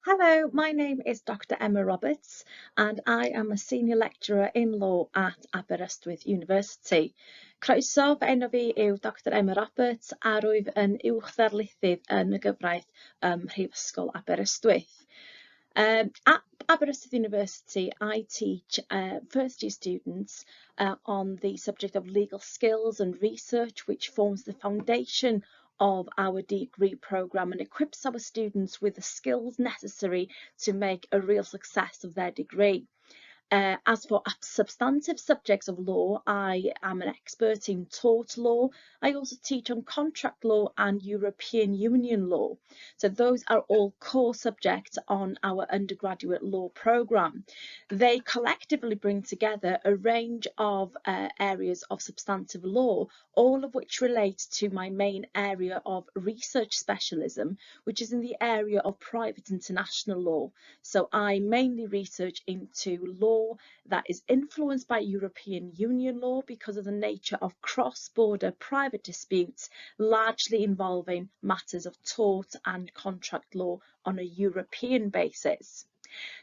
Hello, my name is Dr. Emma Roberts and I am a senior lecturer in law at Aberystwyth University. Croeso fy enw fi yw Dr. Emma Roberts a rwyf yn uwchddarlithydd yn y gyfraith Mhrifysgol Aberystwyth. At Aberystwyth University, I teach first year students on the subject of legal skills and research, which forms the foundation of our degree programme and equips our students with the skills necessary to make a real success of their degree. As for substantive subjects of law, I am an expert in tort law. I also teach on contract law and European Union law. So those are all core subjects on our undergraduate law programme. They collectively bring together a range of areas of substantive law, all of which relate to my main area of research specialism, which is in the area of private international law. So I mainly research into law that is influenced by European Union law because of the nature of cross-border private disputes, largely involving matters of tort and contract law on a European basis.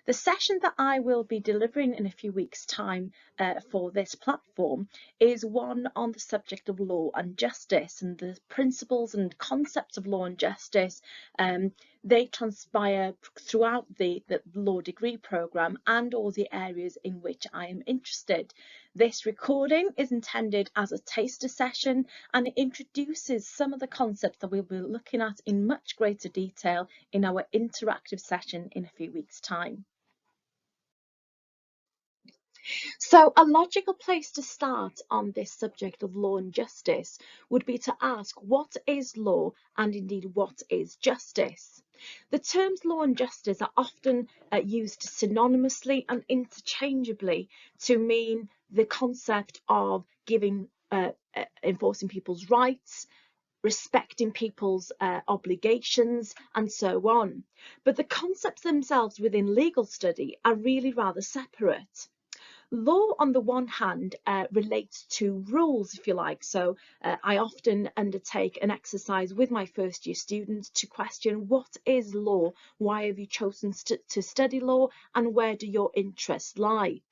The session that I will be delivering in a few weeks' time for this platform is one on the subject of law and justice, and the principles and concepts of law and justice. They transpire throughout the law degree programme and all the areas in which I am interested. This recording is intended as a taster session and it introduces some of the concepts that we'll be looking at in much greater detail in our interactive session in a few weeks' time. So a logical place to start on this subject of law and justice would be to ask, what is law and indeed what is justice? The terms law and justice are often used synonymously and interchangeably to mean the concept of enforcing people's rights, respecting people's obligations and so on. But the concepts themselves within legal study are really rather separate. Law, on the one hand, relates to rules, if you like. So I often undertake an exercise with my first year students to question, what is law? Why have you chosen to study law? And where do your interests lie?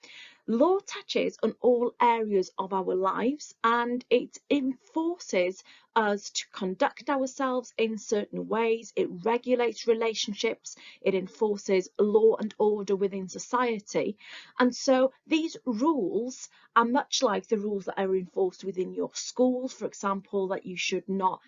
Law touches on all areas of our lives and it enforces us to conduct ourselves in certain ways. It regulates relationships. It enforces law and order within society. And so these rules are much like the rules that are enforced within your schools, for example, that you should not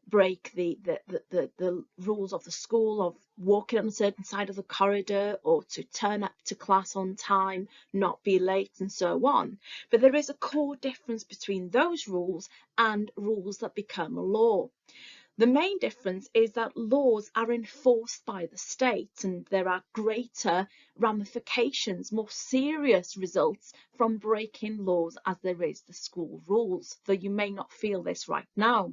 break the rules of the school of walking on a certain side of the corridor or to turn up to class on time, not be late and so on. But there is a core difference between those rules and rules that become a law. The main difference is that laws are enforced by the state and there are greater ramifications, more serious results from breaking laws as there is the school rules, though you may not feel this right now.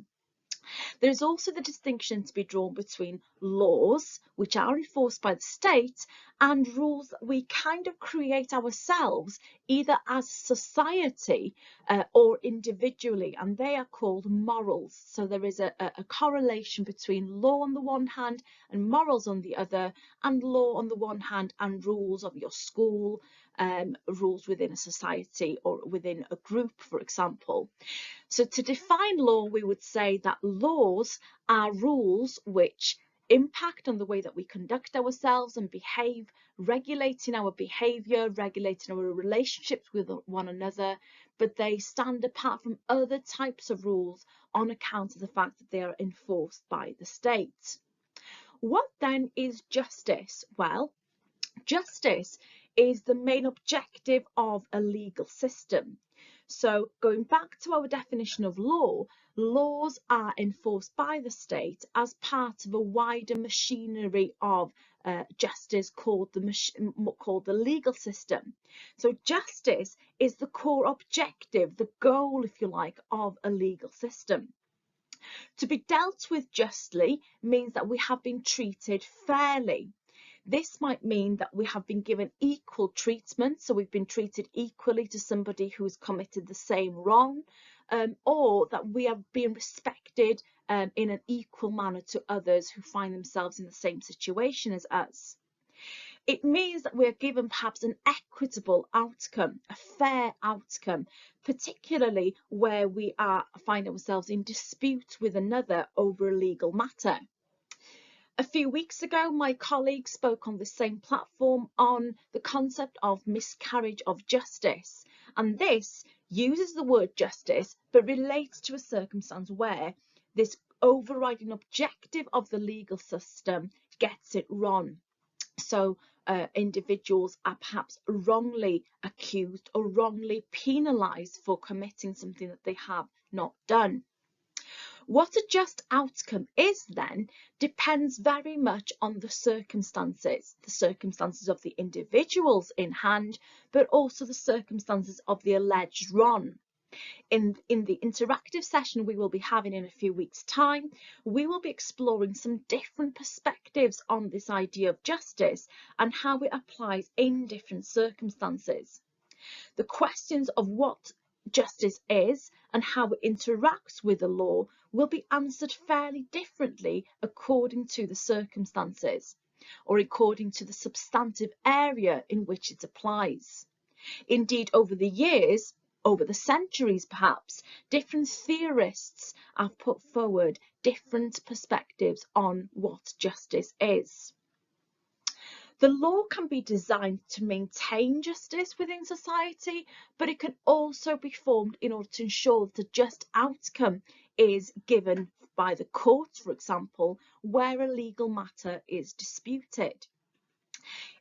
There is also the distinction to be drawn between laws, which are enforced by the state, and rules that we kind of create ourselves, either as society or individually, and they are called morals. So there is a correlation between law on the one hand and morals on the other, and law on the one hand and rules of your school, rules within a society or within a group, for example. So to define law, we would say that laws are rules which impact on the way that we conduct ourselves and behave, regulating our behaviour, regulating our relationships with one another, but they stand apart from other types of rules on account of the fact that they are enforced by the state. What then is justice? Well, justice is the main objective of a legal system. So going back to our definition of law, laws are enforced by the state as part of a wider machinery of justice called the legal system. So justice is the core objective, the goal, if you like, of a legal system. To be dealt with justly means that we have been treated fairly. This might mean that we have been given equal treatment, so we've been treated equally to somebody who has committed the same wrong, or that we have been respected in an equal manner to others who find themselves in the same situation as us. It means that we're given perhaps an equitable outcome, a fair outcome, particularly where we find ourselves in dispute with another over a legal matter. A few weeks ago, my colleague spoke on the same platform on the concept of miscarriage of justice, and this uses the word justice but relates to a circumstance where this overriding objective of the legal system gets it wrong. So individuals are perhaps wrongly accused or wrongly penalised for committing something that they have not done. What a just outcome is then depends very much on the circumstances of the individuals in hand, but also the circumstances of the alleged wrong. In the interactive session we will be having in a few weeks' time, we will be exploring some different perspectives on this idea of justice and how it applies in different circumstances. The questions of what justice is and how it interacts with the law will be answered fairly differently according to the circumstances or according to the substantive area in which it applies. Indeed, over the years, over the centuries perhaps, different theorists have put forward different perspectives on what justice is. The law can be designed to maintain justice within society, but it can also be formed in order to ensure that a just outcome is given by the courts, for example, where a legal matter is disputed.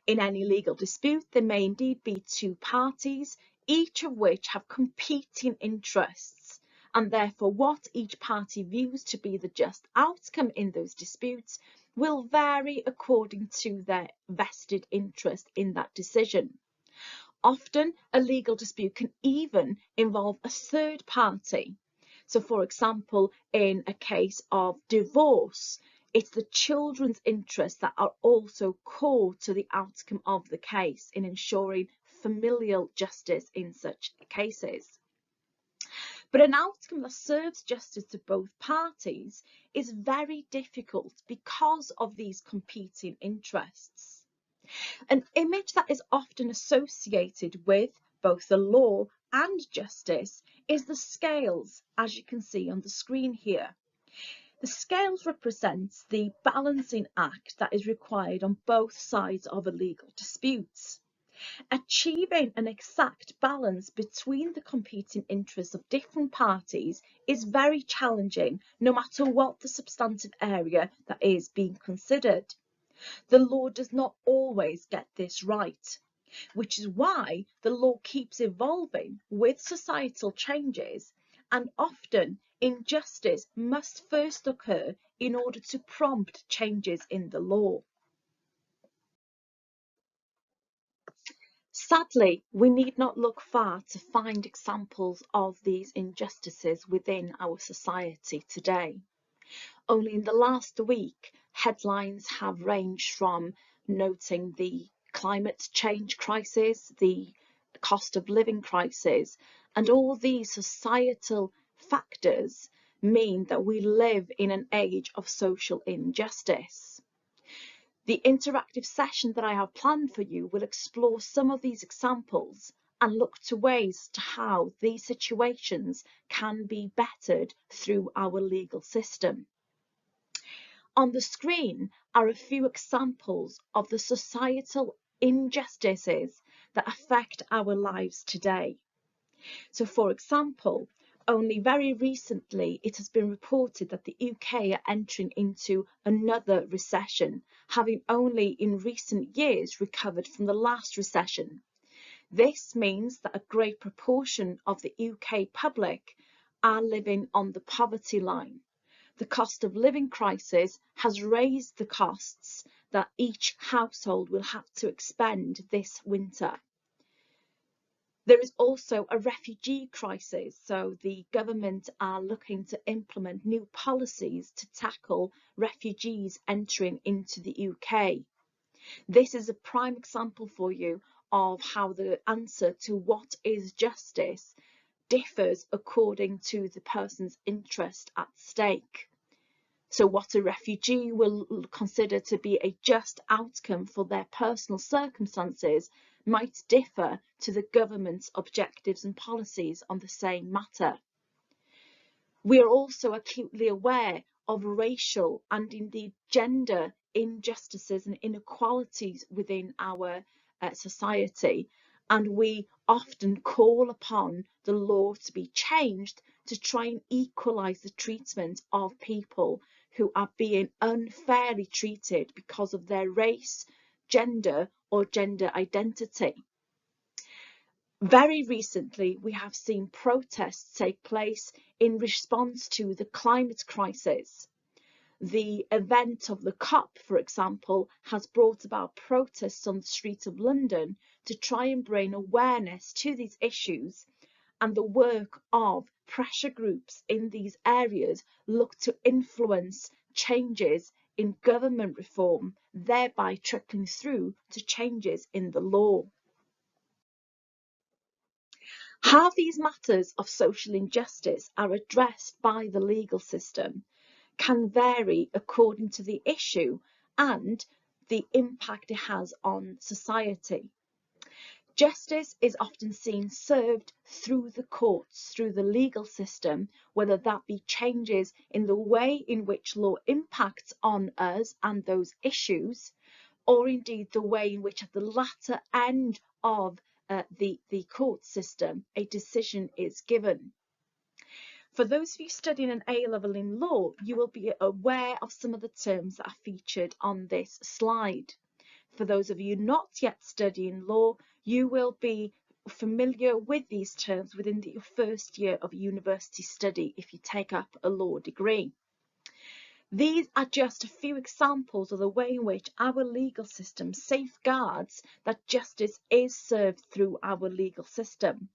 In any legal dispute, there may indeed be two parties, each of which have competing interests, and therefore what each party views to be the just outcome in those disputes will vary according to their vested interest in that decision. Often, a legal dispute can even involve a third party. So, for example, in a case of divorce, it's the children's interests that are also core to the outcome of the case in ensuring familial justice in such cases. But an outcome that serves justice to both parties is very difficult because of these competing interests. An image that is often associated with both the law and justice is the scales, as you can see on the screen here. The scales represent the balancing act that is required on both sides of a legal dispute. Achieving an exact balance between the competing interests of different parties is very challenging, no matter what the substantive area that is being considered. The law does not always get this right, which is why the law keeps evolving with societal changes, and often injustice must first occur in order to prompt changes in the law. Sadly, we need not look far to find examples of these injustices within our society today. Only in the last week, headlines have ranged from noting the climate change crisis, the cost of living crisis, and all these societal factors mean that we live in an age of social injustice. The interactive session that I have planned for you will explore some of these examples and look to ways to how these situations can be bettered through our legal system. On the screen are a few examples of the societal injustices that affect our lives today. So, for example, only very recently it has been reported that the UK are entering into another recession, having only in recent years recovered from the last recession. This means that a great proportion of the UK public are living on the poverty line. The cost of living crisis has raised the costs that each household will have to expend this winter. There is also a refugee crisis, so the government are looking to implement new policies to tackle refugees entering into the UK. This is a prime example for you of how the answer to what is justice differs according to the person's interest at stake. So what a refugee will consider to be a just outcome for their personal circumstances might differ to the government's objectives and policies on the same matter. We are also acutely aware of racial and indeed gender injustices and inequalities within our society, and we often call upon the law to be changed to try and equalise the treatment of people who are being unfairly treated because of their race, gender or gender identity. Very recently, we have seen protests take place in response to the climate crisis. The event of the COP, for example, has brought about protests on the streets of London to try and bring awareness to these issues, and the work of pressure groups in these areas look to influence changes in government reform, thereby trickling through to changes in the law. How these matters of social injustice are addressed by the legal system can vary according to the issue and the impact it has on society. Justice is often seen served through the courts, through the legal system, whether that be changes in the way in which law impacts on us and those issues, or indeed the way in which at the latter end of the court system a decision is given. For those of you studying an A-level in law, you will be aware of some of the terms that are featured on this slide. For those of you not yet studying law, you will be familiar with these terms within your first year of university study if you take up a law degree. These are just a few examples of the way in which our legal system safeguards that justice is served through our legal system.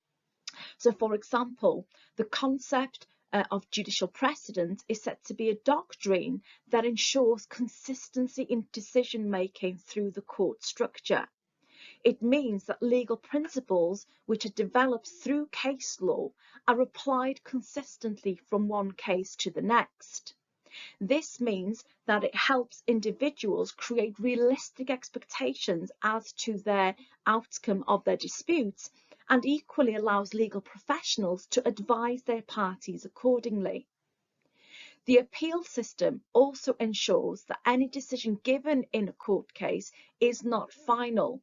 So, for example, the concept of judicial precedent is said to be a doctrine that ensures consistency in decision making through the court structure. It means that legal principles which are developed through case law are applied consistently from one case to the next. This means that it helps individuals create realistic expectations as to their outcome of their disputes, and equally allows legal professionals to advise their parties accordingly. The appeal system also ensures that any decision given in a court case is not final.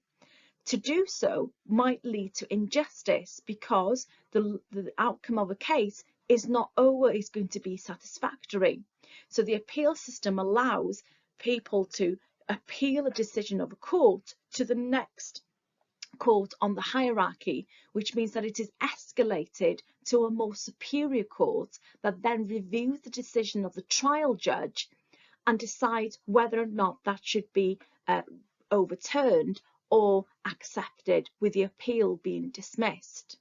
To do so might lead to injustice because the outcome of a case is not always going to be satisfactory. So the appeal system allows people to appeal a decision of a court to the next court on the hierarchy, which means that it is escalated to a more superior court that then reviews the decision of the trial judge and decides whether or not that should be overturned or accepted, with the appeal being dismissed.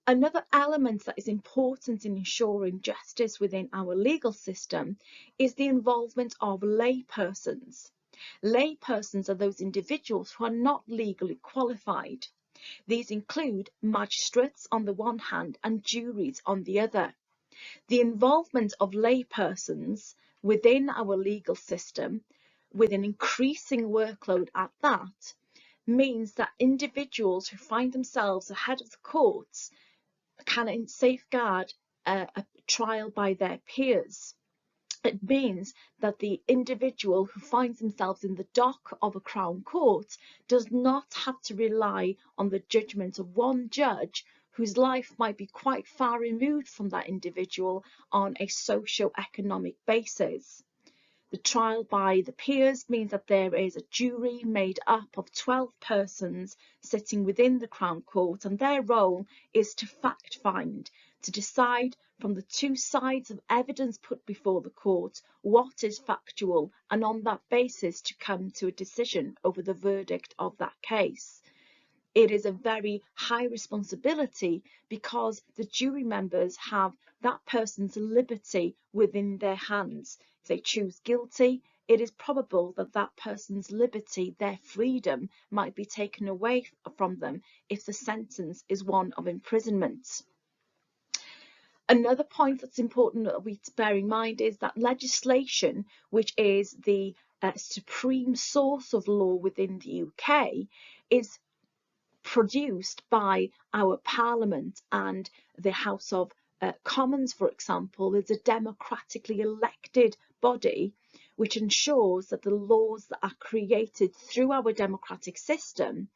Another element that is important in ensuring justice within our legal system is the involvement of laypersons. Laypersons are those individuals who are not legally qualified. These include magistrates on the one hand and juries on the other. The involvement of laypersons within our legal system, with an increasing workload at that, means that individuals who find themselves ahead of the courts can safeguard a trial by their peers. It means that the individual who finds themselves in the dock of a Crown Court does not have to rely on the judgment of one judge whose life might be quite far removed from that individual on a socio-economic basis. The trial by the peers means that there is a jury made up of 12 persons sitting within the Crown Court, and their role is to fact find, to decide from the two sides of evidence put before the court what is factual, and on that basis to come to a decision over the verdict of that case. It is a very high responsibility because the jury members have that person's liberty within their hands. If they choose guilty, it is probable that that person's liberty, their freedom, might be taken away from them if the sentence is one of imprisonment. Another point that's important that we bear in mind is that legislation, which is the supreme source of law within the UK, is produced by our Parliament, and the House of Commons, for example, is a democratically elected body which ensures that the laws that are created through our democratic system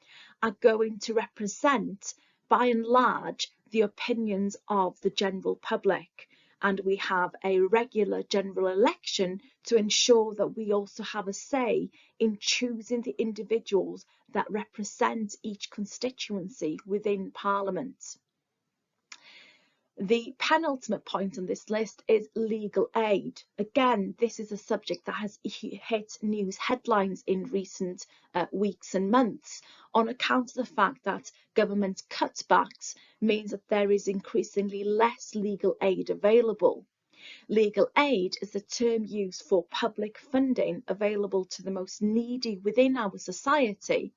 are going to represent, by and large, the opinions of the general public. And we have a regular general election to ensure that we also have a say in choosing the individuals that represent each constituency within Parliament. The penultimate point on this list is legal aid. Again, this is a subject that has hit news headlines in recent weeks and months on account of the fact that government cutbacks means that there is increasingly less legal aid available. Legal aid is the term used for public funding available to the most needy within our society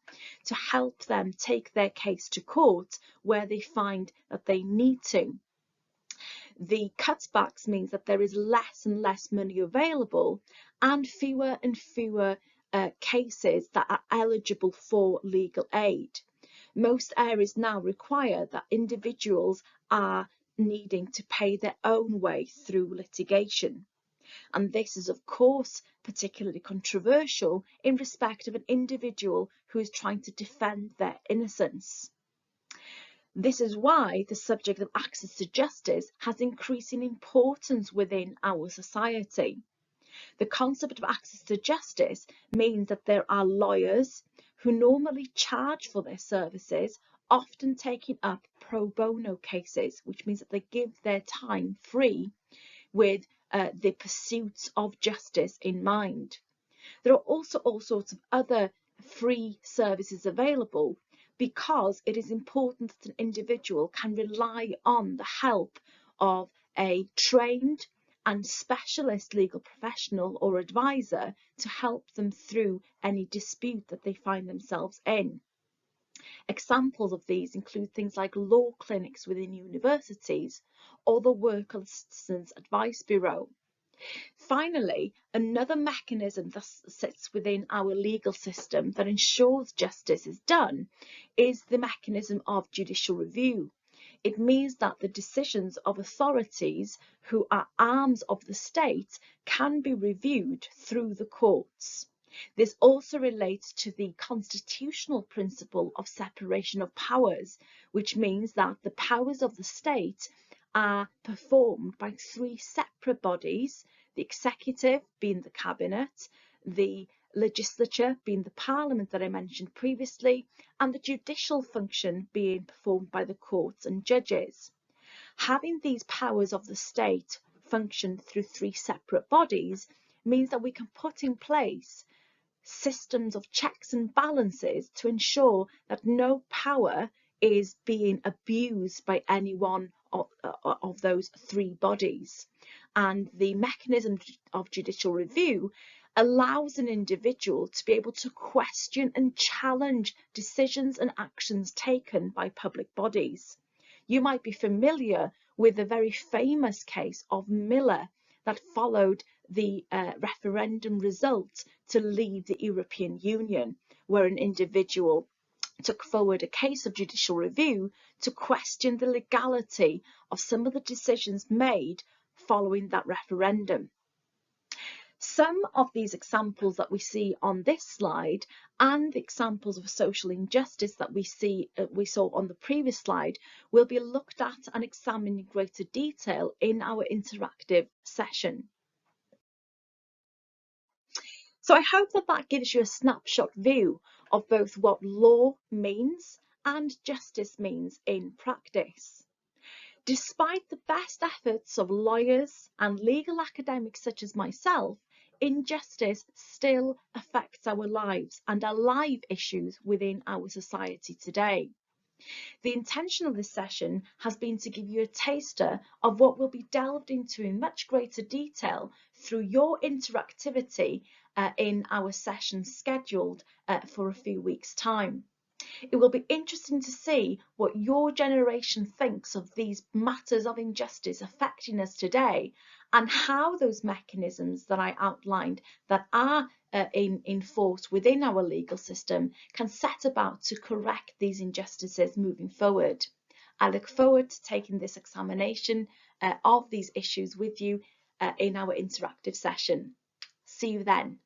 to help them take their case to court where they find that they need to. The cutbacks means that there is less and less money available and fewer cases that are eligible for legal aid. Most areas now require that individuals are needing to pay their own way through litigation. And this is, of course, particularly controversial in respect of an individual who is trying to defend their innocence. This is why the subject of access to justice has increasing importance within our society. The concept of access to justice means that there are lawyers who normally charge for their services, often taking up pro bono cases, which means that they give their time free with the pursuits of justice in mind. There are also all sorts of other free services available, because it is important that an individual can rely on the help of a trained and specialist legal professional or advisor to help them through any dispute that they find themselves in. Examples of these include things like law clinics within universities or the Work Assistance Advice Bureau. Finally, another mechanism that sits within our legal system that ensures justice is done is the mechanism of judicial review. It means that the decisions of authorities who are arms of the state can be reviewed through the courts. This also relates to the constitutional principle of separation of powers, which means that the powers of the state are performed by three separate bodies: the executive being the cabinet, the legislature being the parliament that I mentioned previously, and the judicial function being performed by the courts and judges. Having these powers of the state function through three separate bodies means that we can put in place systems of checks and balances to ensure that no power is being abused by any one of those three bodies. And the mechanism of judicial review allows an individual to be able to question and challenge decisions and actions taken by public bodies. You might be familiar with the very famous case of Miller that followed the referendum result to leave the European Union, where an individual took forward a case of judicial review to question the legality of some of the decisions made following that referendum. Some of these examples that we see on this slide and the examples of social injustice that we saw on the previous slide will be looked at and examined in greater detail in our interactive session. So I hope that gives you a snapshot view of both what law means and justice means in practice. Despite the best efforts of lawyers and legal academics such as myself, injustice still affects our lives and are live issues within our society today. The intention of this session has been to give you a taster of what will be delved into in much greater detail through your interactivity in our session scheduled for a few weeks' time. It will be interesting to see what your generation thinks of these matters of injustice affecting us today, and how those mechanisms that I outlined that are in force within our legal system can set about to correct these injustices moving forward. I look forward to taking this examination of these issues with you in our interactive session. See you then.